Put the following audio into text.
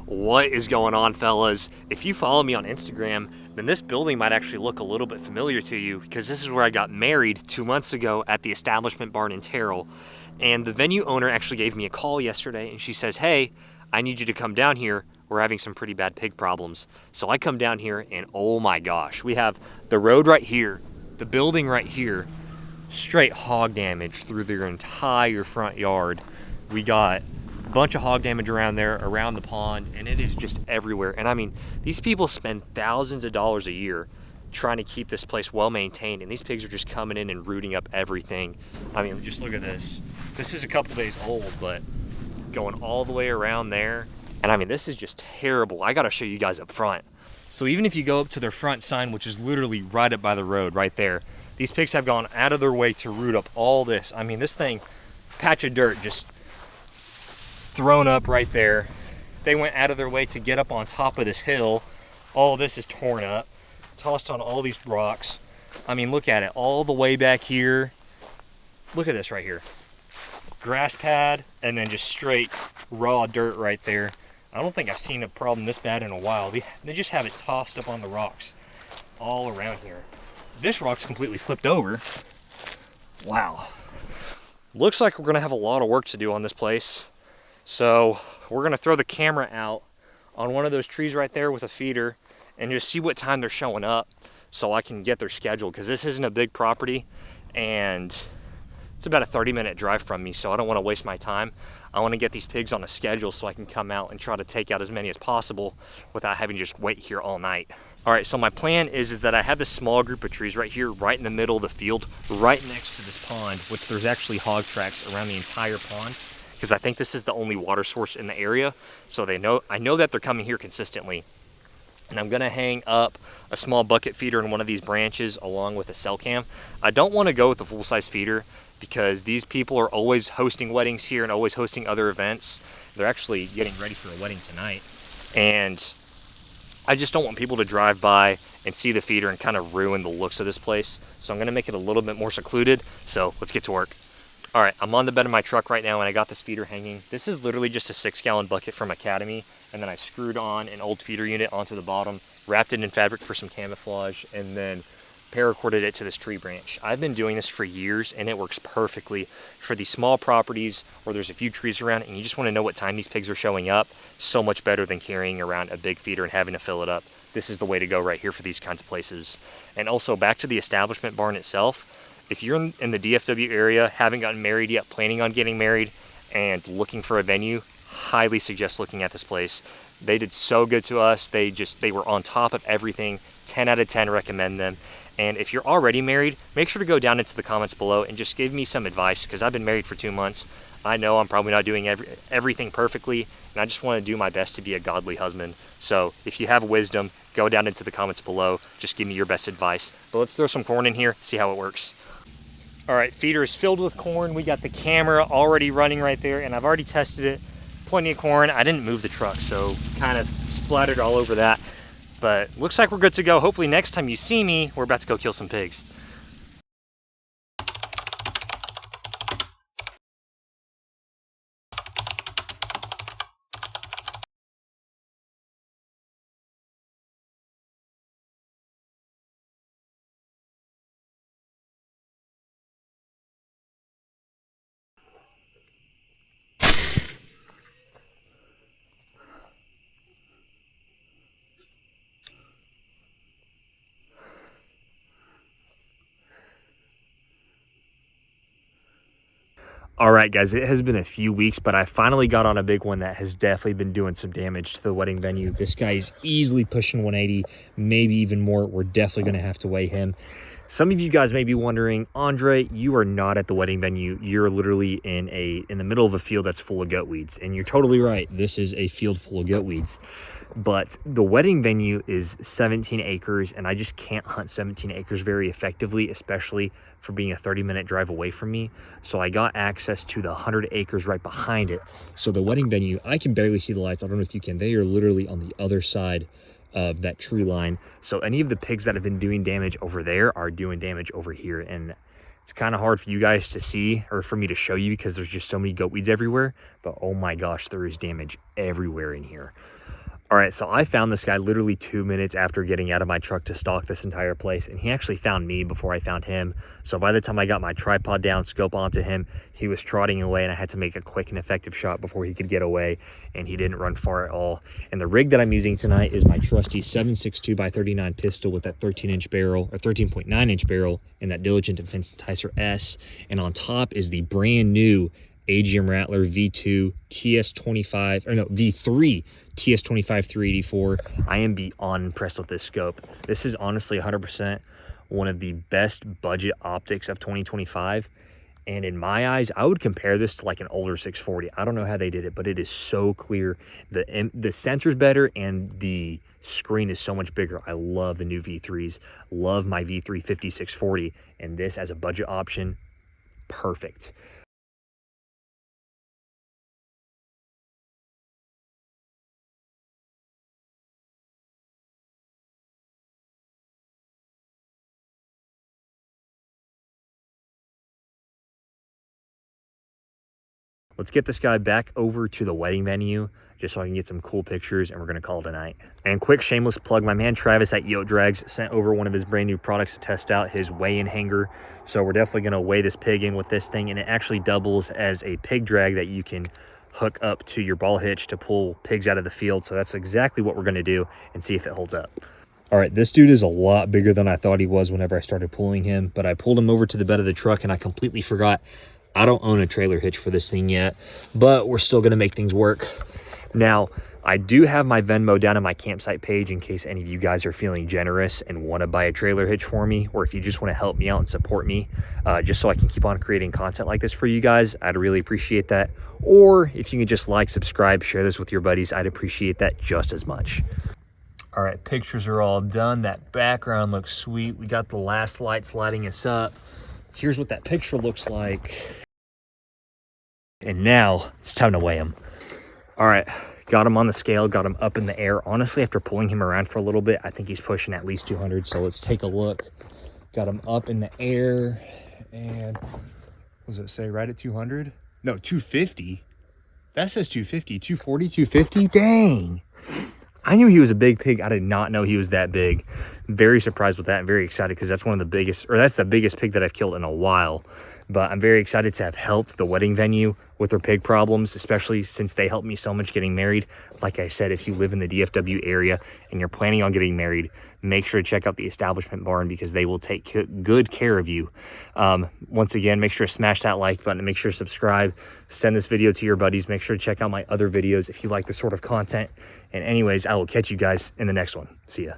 What is going on, fellas? If you follow me on Instagram, then this building might actually look a little bit familiar to you, because this is where I got married 2 months ago at the establishment barn in Terrell. And the venue owner actually gave me a call yesterday, and she says, hey, I need you to come down here. We're having some pretty bad pig problems. So I come down here, and oh my gosh, we have the road right here, the building right here, straight hog damage through their entire front yard. We got a bunch of hog damage around there, around the pond, and it is just everywhere. And I mean, these people spend thousands of dollars a year trying to keep this place well maintained, and these pigs are just coming in and rooting up everything. I mean, just look at this. This is a couple days old, but going all the way around there. And I mean, this is just terrible. I gotta show you guys up front. So even if you go up to their front sign, which is literally right up by the road right there, these pigs have gone out of their way to root up all this. I mean, this thing, patch of dirt just thrown up right there. They went out of their way to get up on top of this hill. All this is torn up, tossed on all these rocks. I mean, look at it, all the way back here. Look at this right here. Grass pad, and then just straight raw dirt right there. I don't think I've seen a problem this bad in a while. They just have it tossed up on the rocks all around here. This rock's completely flipped over. Wow. Looks like we're gonna have a lot of work to do on this place. So we're gonna throw the camera out on one of those trees right there with a feeder and just see what time they're showing up so I can get their schedule, because this isn't a big property and it's about a 30-minute drive from me, so I don't want to waste my time. I want to get these pigs on a schedule so I can come out and try to take out as many as possible without having to just wait here all night. All right, so my plan is that I have this small group of trees right here, right in the middle of the field, right next to this pond, which there's actually hog tracks around the entire pond, because I think this is the only water source in the area. So I know that they're coming here consistently. And I'm gonna hang up a small bucket feeder in one of these branches along with a cell cam. I don't wanna go with a full-size feeder because these people are always hosting weddings here and always hosting other events. They're actually getting ready for a wedding tonight. And I just don't want people to drive by and see the feeder and kind of ruin the looks of this place. So I'm gonna make it a little bit more secluded. So let's get to work. All right, I'm on the bed of my truck right now and I got this feeder hanging. This is literally just a 6-gallon bucket from Academy, and then I screwed on an old feeder unit onto the bottom, wrapped it in fabric for some camouflage, and then paracorded it to this tree branch. I've been doing this for years and it works perfectly for these small properties where there's a few trees around and you just want to know what time these pigs are showing up. So much better than carrying around a big feeder and having to fill it up. This is the way to go right here for these kinds of places. And also back to the establishment barn itself. If you're in the DFW area, haven't gotten married yet, planning on getting married, and looking for a venue, highly suggest looking at this place. They did so good to us. They were on top of everything. 10 out of 10 recommend them. And if you're already married, make sure to go down into the comments below and just give me some advice, because I've been married for 2 months. I know I'm probably not doing everything perfectly, and I just want to do my best to be a godly husband. So if you have wisdom, go down into the comments below. Just give me your best advice. But let's throw some corn in here, see how it works. All right, feeder is filled with corn. We got the camera already running right there, and I've already tested it. Plenty of corn. I didn't move the truck, so kind of splattered all over that. But looks like we're good to go. Hopefully next time you see me, we're about to go kill some pigs. All right, guys, it has been a few weeks, but I finally got on a big one that has definitely been doing some damage to the wedding venue. This guy is easily pushing 180, maybe even more. We're definitely going to have to weigh him. Some of you guys may be wondering, Andre, you are not at the wedding venue. You're literally in the middle of a field that's full of goat weeds. And you're totally right. This is a field full of goat weeds. But the wedding venue is 17 acres, and I just can't hunt 17 acres very effectively, especially for being a 30-minute drive away from me. So I got access to the 100 acres right behind it. So the wedding venue, I can barely see the lights. I don't know if you can. They are literally on the other side of that tree line. So any of the pigs that have been doing damage over there are doing damage over here. And it's kind of hard for you guys to see or for me to show you because there's just so many goat weeds everywhere. But oh my gosh, there is damage everywhere in here. All right, so I found this guy literally 2 minutes after getting out of my truck to stalk this entire place, and he actually found me before I found him. So by the time I got my tripod down, scope onto him, he was trotting away, and I had to make a quick and effective shot before he could get away, and he didn't run far at all. And the rig that I'm using tonight is my trusty 7.62x39 pistol with that 13-inch barrel, or 13.9-inch barrel, and that Diligent Defense Enticer S. And on top is the brand new AGM Rattler V2 V3 TS25-384. I am beyond impressed with this scope. This is honestly 100% one of the best budget optics of 2025. And in my eyes, I would compare this to like an older 640. I don't know how they did it, but it is so clear. The sensor's better and the screen is so much bigger. I love the new V3s. Love my V3 5640. And this as a budget option, perfect. Let's get this guy back over to the wedding venue just so I can get some cool pictures, and we're going to call it a night. And quick shameless plug, my man Travis at Yote Drags sent over one of his brand new products to test out, his weigh-in hanger. So we're definitely going to weigh this pig in with this thing, and it actually doubles as a pig drag that you can hook up to your ball hitch to pull pigs out of the field. So that's exactly what we're going to do and see if it holds up. All right, this dude is a lot bigger than I thought he was whenever I started pulling him, but I pulled him over to the bed of the truck and I completely forgot I don't own a trailer hitch for this thing yet, but we're still gonna make things work. Now, I do have my Venmo down on my campsite page in case any of you guys are feeling generous and wanna buy a trailer hitch for me, or if you just wanna help me out and support me, just so I can keep on creating content like this for you guys, I'd really appreciate that. Or if you can just like, subscribe, share this with your buddies, I'd appreciate that just as much. All right, pictures are all done. That background looks sweet. We got the last lights lighting us up. Here's what that picture looks like. And now it's time to weigh him. All right, got him on the scale, got him up in the air. Honestly, after pulling him around for a little bit, I think he's pushing at least 200. So let's take a look. Got him up in the air, and what does it say, right at 200? No, 250. That says 250, 240, 250. Dang. I knew he was a big pig. I did not know he was that big. Very surprised with that and very excited because that's one of the biggest, or that's the biggest pig that I've killed in a while. But I'm very excited to have helped the wedding venue with their pig problems, especially since they helped me so much getting married. Like I said, if you live in the DFW area and you're planning on getting married, make sure to check out the establishment barn because they will take good care of you. Once again, make sure to smash that like button and make sure to subscribe. Send this video to your buddies. Make sure to check out my other videos if you like this sort of content. And anyways, I will catch you guys in the next one. See ya.